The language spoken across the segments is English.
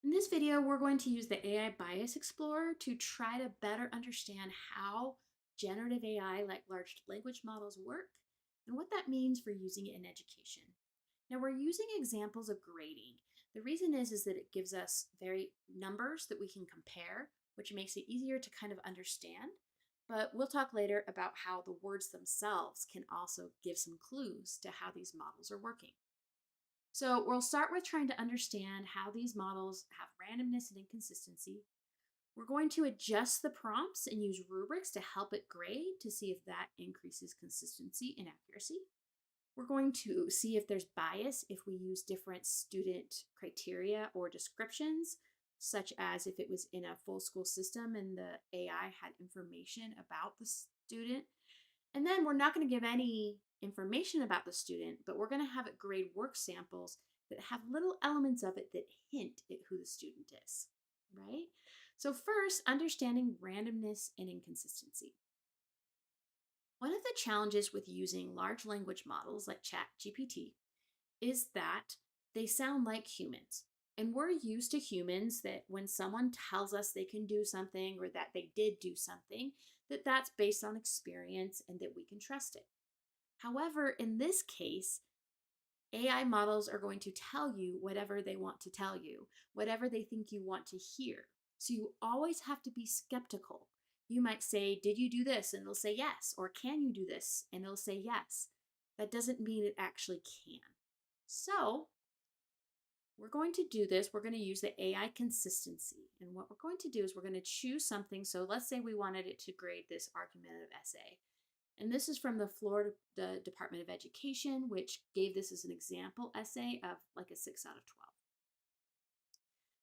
In this video, we're going to use the AI Bias Explorer to try to better understand how generative AI, like large language models, work and what that means for using it in education. Now, we're using examples of grading. The reason is that it gives us very numbers that we can compare, which makes it easier to kind of understand. But we'll talk later about how the words themselves can also give some clues to how these models are working. So we'll start with trying to understand how these models have randomness and inconsistency. We're going to adjust the prompts and use rubrics to help it grade to see if that increases consistency and accuracy. We're going to see if there's bias if we use different student criteria or descriptions, such as if it was in a full school system and the AI had information about the student. And then we're not going to give any information about the student, but we're going to have it grade work samples that have little elements of it that hint at who the student is, right? So, first, understanding randomness and inconsistency. One of the challenges with using large language models like ChatGPT is that they sound like humans. And we're used to humans that when someone tells us they can do something or that they did do something, that's based on experience and that we can trust it. However, in this case, AI models are going to tell you whatever they want to tell you, whatever they think you want to hear. So you always have to be skeptical. You might say, "Did you do this?" And it'll say yes. Or, "Can you do this?" And it'll say yes. That doesn't mean it actually can. So we're going to do this. We're going to use the AI consistency. And what we're going to do is we're going to choose something. So let's say we wanted it to grade this argumentative essay. And this is from the Florida Department of Education, which gave this as an example essay of like a 6 out of 12.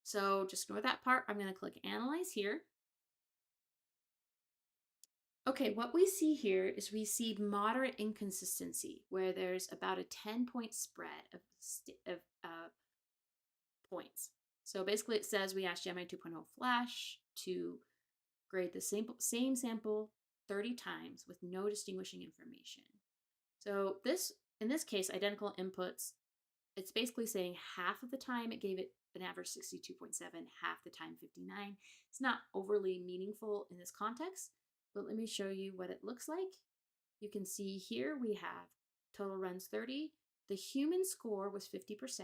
So just ignore that part. I'm going to click Analyze here. Okay, what we see here is we see moderate inconsistency, where there's about a 10-point spread of points. So basically, it says we asked Gemini 2.0 Flash to grade the same sample 30 times with no distinguishing information. So in this case, identical inputs, it's basically saying half of the time it gave it an average 62.7, half the time 59. It's not overly meaningful in this context, but let me show you what it looks like. You can see here we have total runs 30. The human score was 50%,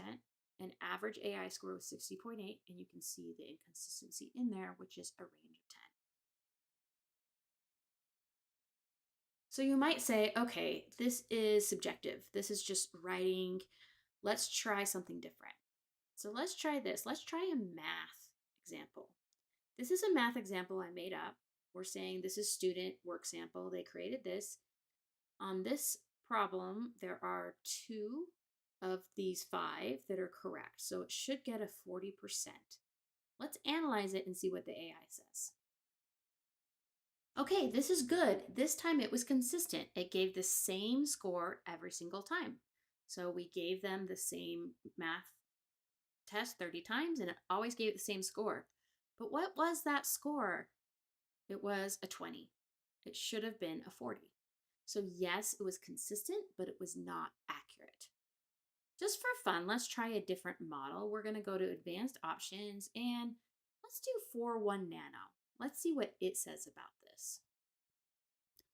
and average AI score was 60.8, and you can see the inconsistency in there, which is a range of 10. So you might say, okay, this is subjective. This is just writing. Let's try something different. So let's try this. Let's try a math example. This is a math example I made up. We're saying this is student work sample. They created this. On this problem, there are 2 of these 5 that are correct. So it should get a 40%. Let's analyze it and see what the AI says. Okay, this is good. This time it was consistent. It gave the same score every single time. So we gave them the same math test 30 times and it always gave it the same score. But what was that score? It was a 20. It should have been a 40. So yes, it was consistent, but it was not accurate. Just for fun, let's try a different model. We're going to go to advanced options and let's do 4.1 nano. Let's see what it says about this.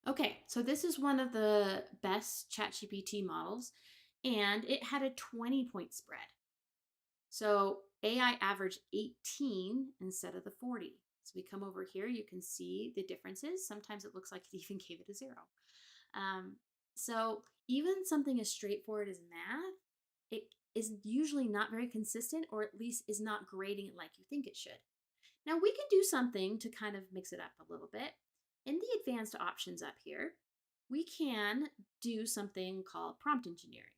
Okay, so this is one of the best ChatGPT models, and it had a 20-point spread. So AI averaged 18 instead of the 40. So we come over here, you can see the differences. Sometimes it looks like it even gave it a 0. Um, so even something as straightforward as math, it is usually not very consistent, or at least is not grading it like you think it should. Now we can do something to kind of mix it up a little bit. In the advanced options up here, we can do something called prompt engineering.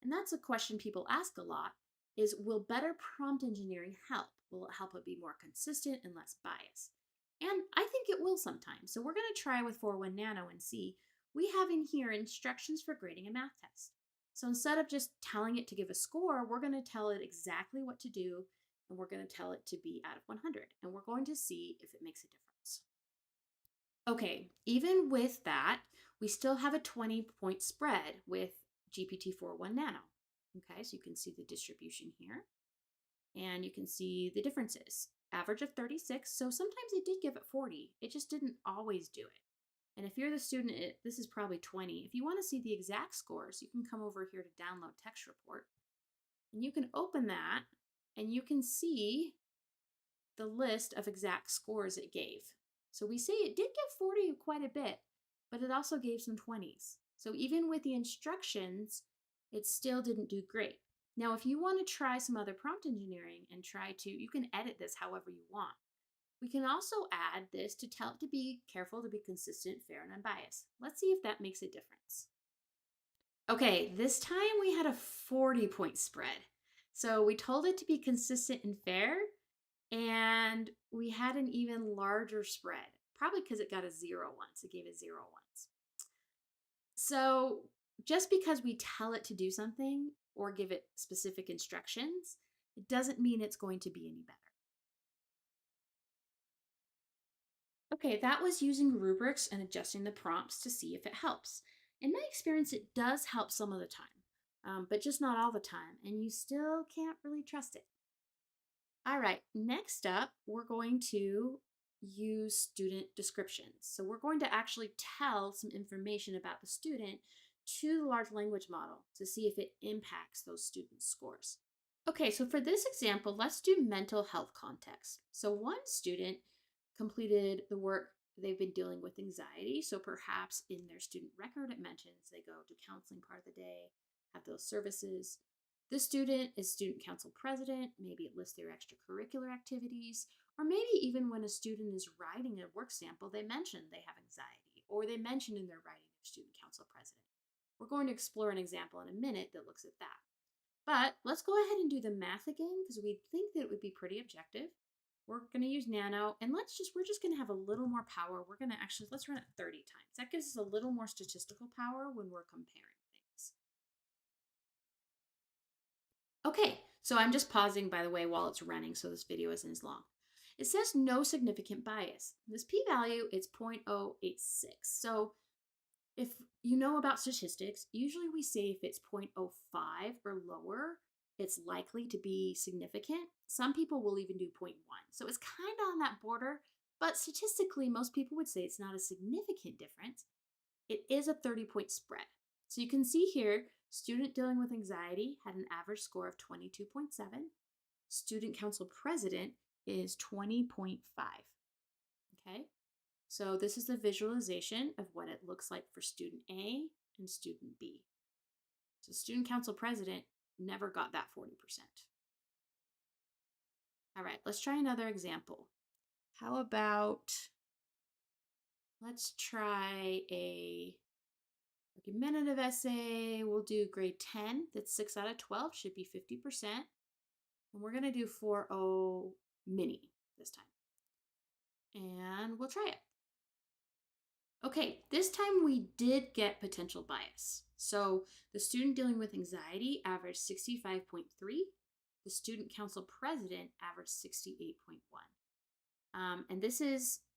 And that's a question people ask a lot is, will better prompt engineering help? Will it help it be more consistent and less biased? And I think it will sometimes. So we're going to try with 4.1 nano and see. We have in here instructions for grading a math test. So instead of just telling it to give a score, we're going to tell it exactly what to do, and we're going to tell it to be out of 100. And we're going to see if it makes a difference. Okay, even with that, we still have a 20-point spread with GPT-4.1 Nano. Okay, so you can see the distribution here. And you can see the differences. Average of 36, so sometimes it did give it 40. It just didn't always do it. And if you're the student, this is probably 20. If you want to see the exact scores, you can come over here to download text report. And you can open that and you can see the list of exact scores it gave. So we say it did give 40 quite a bit, but it also gave some 20s. So even with the instructions, it still didn't do great. Now, if you want to try some other prompt engineering and you can edit this however you want. We can also add this to tell it to be careful, to be consistent, fair, and unbiased. Let's see if that makes a difference. Okay, this time we had a 40-point spread. So we told it to be consistent and fair, and we had an even larger spread, probably because it got a 0 once. It gave it 0 once. So just because we tell it to do something or give it specific instructions, it doesn't mean it's going to be any better. Okay, that was using rubrics and adjusting the prompts to see if it helps. In my experience, it does help some of the time, but just not all the time, and you still can't really trust it. All right, next up, we're going to use student descriptions. So we're going to actually tell some information about the student to the large language model to see if it impacts those student scores. Okay, so for this example, let's do mental health context. So one student completed the work, they've been dealing with anxiety. So perhaps in their student record, it mentions they go to counseling part of the day, have those services. This student is student council president. Maybe it lists their extracurricular activities, or maybe even when a student is writing a work sample, they mention they have anxiety, or they mention in their writing their student council president. We're going to explore an example in a minute that looks at that. But let's go ahead and do the math again because we think that it would be pretty objective. We're going to use nano, and we're just going to have a little more power. We're going to let's run it 30 times. That gives us a little more statistical power when we're comparing things. Okay, so I'm just pausing, by the way, while it's running, so this video isn't as long. It says no significant bias. This p-value is 0.086. So if you know about statistics, usually we say if it's 0.05 or lower, it's likely to be significant. Some people will even do 0.1. So it's kind of on that border, but statistically, most people would say it's not a significant difference. It is a 30-point spread. So you can see here, student dealing with anxiety had an average score of 22.7. Student council president is 20.5. Okay, so this is the visualization of what it looks like for student A and student B. So student council president never got that 40%. All right, let's try another example. How about, let's try a argumentative essay. We'll do grade 10. That's 6 out of 12, should be 50%. And we're gonna do 4.0 mini this time. And we'll try it. Okay, this time we did get potential bias. So the student dealing with anxiety averaged 65.3. The student council president averaged 68.1. And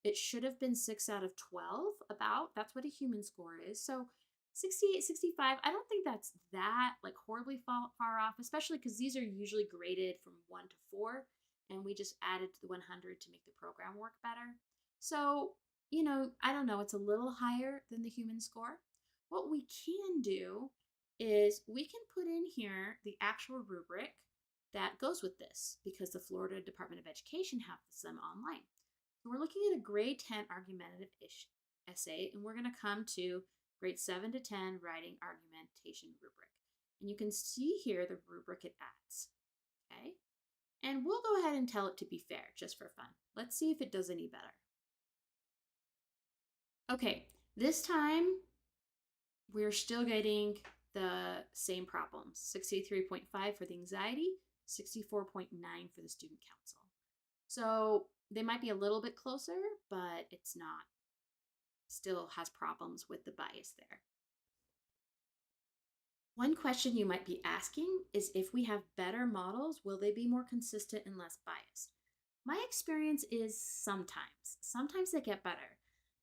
it should have been 6 out of 12 about. That's what a human score is. So 68, 65, I don't think that's that like horribly far off, especially because these are usually graded from 1 to 4. And we just added to the 100 to make the program work better. So I don't know, it's a little higher than the human score. What we can do is we can put in here the actual rubric that goes with this because the Florida Department of Education has them online. So we're looking at a grade 10 argumentative essay, and we're going to come to grade 7 to 10 writing argumentation rubric. And you can see here the rubric it adds. Okay? And we'll go ahead and tell it to be fair just for fun. Let's see if it does any better. Okay, this time we're still getting the same problems. 63.5 for the anxiety, 64.9 for the student council. So they might be a little bit closer, but it's not. Still has problems with the bias there. One question you might be asking is if we have better models, will they be more consistent and less biased? My experience is sometimes. Sometimes they get better.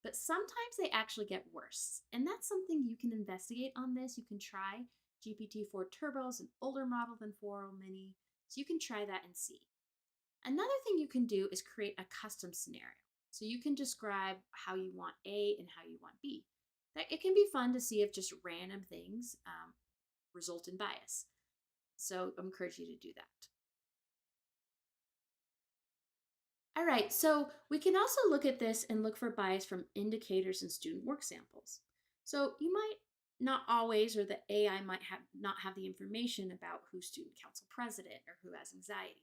But sometimes they actually get worse. And that's something you can investigate on this. You can try GPT-4 Turbo is an older model than 4.0 Mini. So you can try that and see. Another thing you can do is create a custom scenario. So you can describe how you want A and how you want B. It can be fun to see if just random things result in bias. So I encourage you to do that. All right, so we can also look at this and look for bias from indicators in student work samples. So you might not always, or the AI might have not have the information about who's student council president or who has anxiety.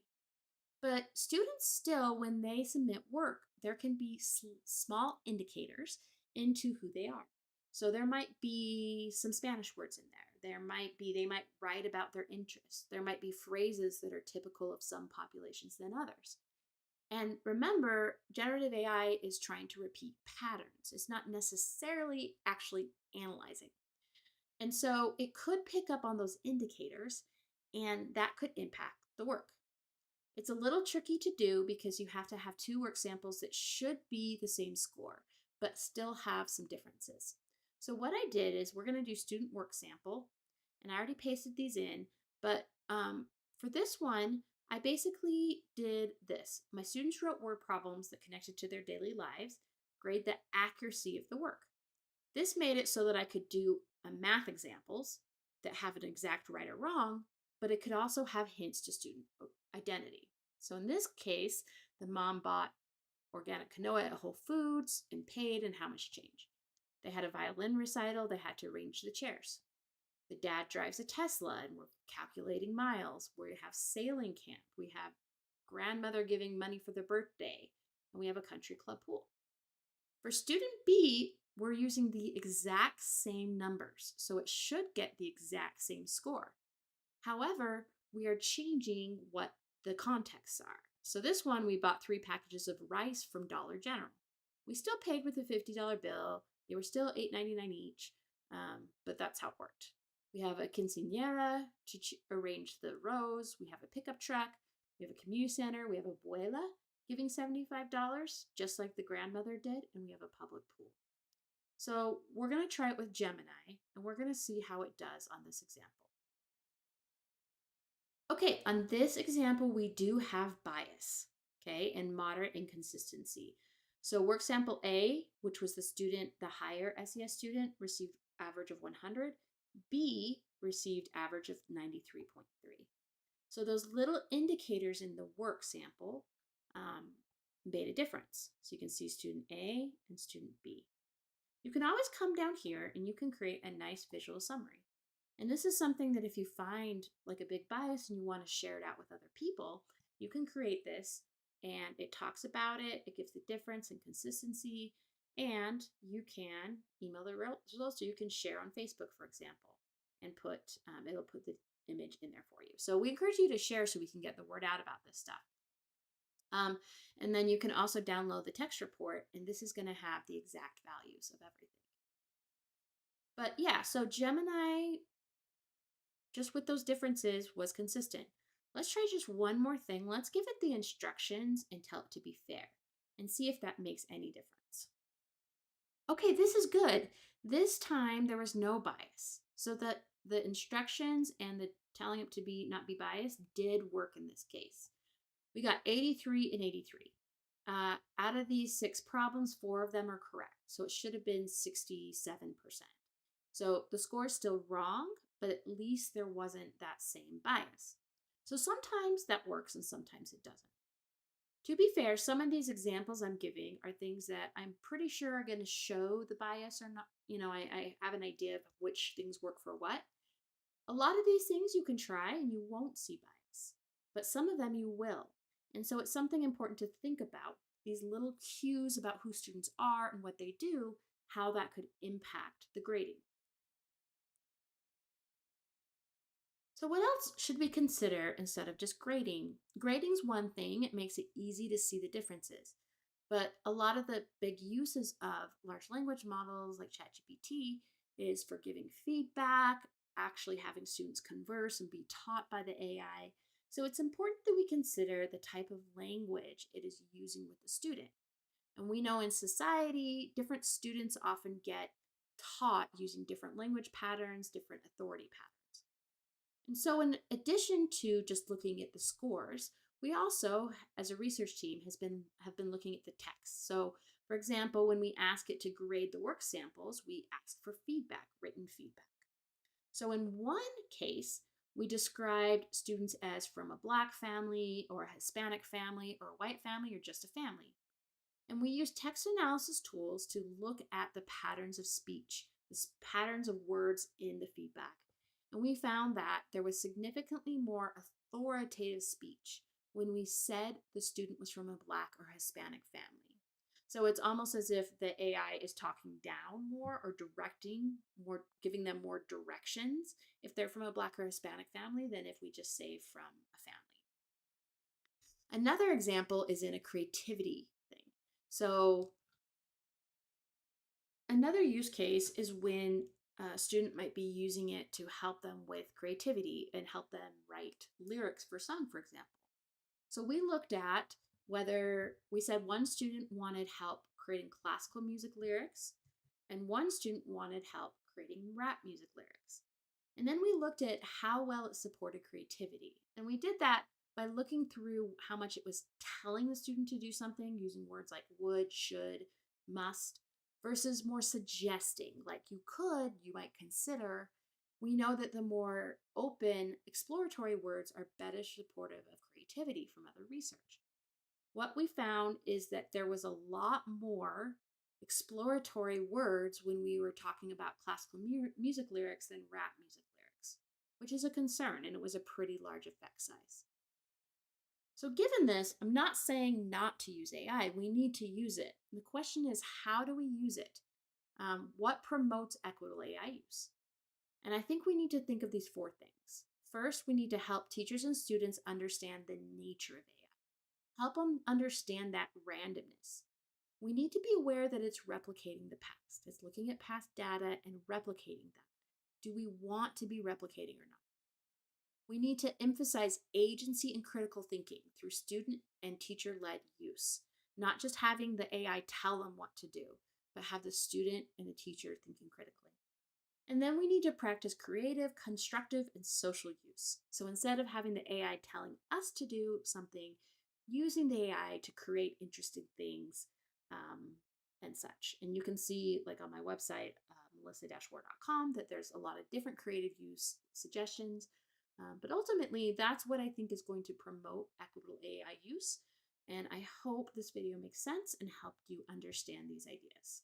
But students still, when they submit work, there can be small indicators into who they are. So there might be some Spanish words in there. They might write about their interests. There might be phrases that are typical of some populations than others. And remember, generative AI is trying to repeat patterns. It's not necessarily actually analyzing. And so it could pick up on those indicators, and that could impact the work. It's a little tricky to do because you have to have two work samples that should be the same score, but still have some differences. So what I did is we're going to do student work sample, and I already pasted these in, but for this one, I basically did this. My students wrote word problems that connected to their daily lives, grade the accuracy of the work. This made it so that I could do math examples that have an exact right or wrong, but it could also have hints to student identity. So in this case, the mom bought organic quinoa at Whole Foods and paid and how much change. They had a violin recital, they had to arrange the chairs. The dad drives a Tesla and we're calculating miles. We have sailing camp. We have grandmother giving money for their birthday. And we have a country club pool. For student B, we're using the exact same numbers, so it should get the exact same score. However, we are changing what the contexts are. So this one, we bought 3 packages of rice from Dollar General. We still paid with a $50 bill. They were still $8.99 each, but that's how it worked. We have a quinceañera to arrange the rows. We have a pickup truck. We have a community center. We have a abuela giving $75, just like the grandmother did, and we have a public pool. So we're going to try it with Gemini, and we're going to see how it does on this example. Okay, on this example, we do have bias, okay, and moderate inconsistency. So work sample A, which was the higher SES student, received average of 100. B received average of 93.3. So those little indicators in the work sample made a difference. So you can see student A and student B. You can always come down here and you can create a nice visual summary. And this is something that if you find like a big bias and you want to share it out with other people, you can create this and it talks about it, it gives the difference and consistency, and you can email the results or you can share on Facebook, for example, and it'll put the image in there for you. So we encourage you to share so we can get the word out about this stuff. And then you can also download the text report, and this is going to have the exact values of everything. But yeah, so Gemini, just with those differences, was consistent. Let's try just one more thing. Let's give it the instructions and tell it to be fair and see if that makes any difference. Okay, this is good. This time there was no bias. So the instructions and the telling it to not be biased did work in this case. We got 83 and 83. Out of these 6 problems, 4 of them are correct. So it should have been 67%. So the score is still wrong, but at least there wasn't that same bias. So sometimes that works and sometimes it doesn't. To be fair, some of these examples I'm giving are things that I'm pretty sure are going to show the bias or not. I have an idea of which things work for what. A lot of these things you can try and you won't see bias, but some of them you will. And so it's something important to think about, these little cues about who students are and what they do, how that could impact the grading. So what else should we consider instead of just grading? Grading's one thing, it makes it easy to see the differences. But a lot of the big uses of large language models like ChatGPT is for giving feedback, actually having students converse and be taught by the AI. So it's important that we consider the type of language it is using with the student. And we know in society, different students often get taught using different language patterns, different authority patterns. And so, in addition to just looking at the scores, we also, as a research team, have been looking at the text. So, for example, when we ask it to grade the work samples, we ask for feedback, written feedback. So, in one case, we described students as from a Black family or a Hispanic family or a white family or just a family. And we used text analysis tools to look at the patterns of speech, the patterns of words in the feedback. And we found that there was significantly more authoritative speech when we said the student was from a Black or Hispanic family. So it's almost as if the AI is talking down more or directing more, giving them more directions if they're from a Black or Hispanic family than if we just say from a family. Another example is in a creativity thing. So, another use case is when a student might be using it to help them with creativity and help them write lyrics for song, for example. So, we looked at whether we said one student wanted help creating classical music lyrics and one student wanted help creating rap music lyrics. And then we looked at how well it supported creativity. And we did that by looking through how much it was telling the student to do something using words like would, should, must, versus more suggesting, like you could, you might consider. We know that the more open, exploratory words are better supportive of creativity from other research. What we found is that there was a lot more exploratory words when we were talking about classical music lyrics than rap music lyrics, which is a concern, and it was a pretty large effect size. So, given this, I'm not saying not to use AI. We need to use it. The question is, how do we use it? What promotes equitable AI use? And I think we need to think of these four things. First, we need to help teachers and students understand the nature of AI, help them understand that randomness. We need to be aware that it's replicating the past. It's looking at past data and replicating them. Do we want to be replicating or not? We need to emphasize agency and critical thinking through student and teacher led use, not just having the AI tell them what to do, but have the student and the teacher thinking critically. And then we need to practice creative, constructive, and social use. So instead of having the AI telling us to do something, using the AI to create interesting things and such. And you can see, like on my website, melissa-ward.com, that there's a lot of different creative use suggestions. But ultimately, that's what I think is going to promote equitable AI use. And I hope this video makes sense and helped you understand these ideas.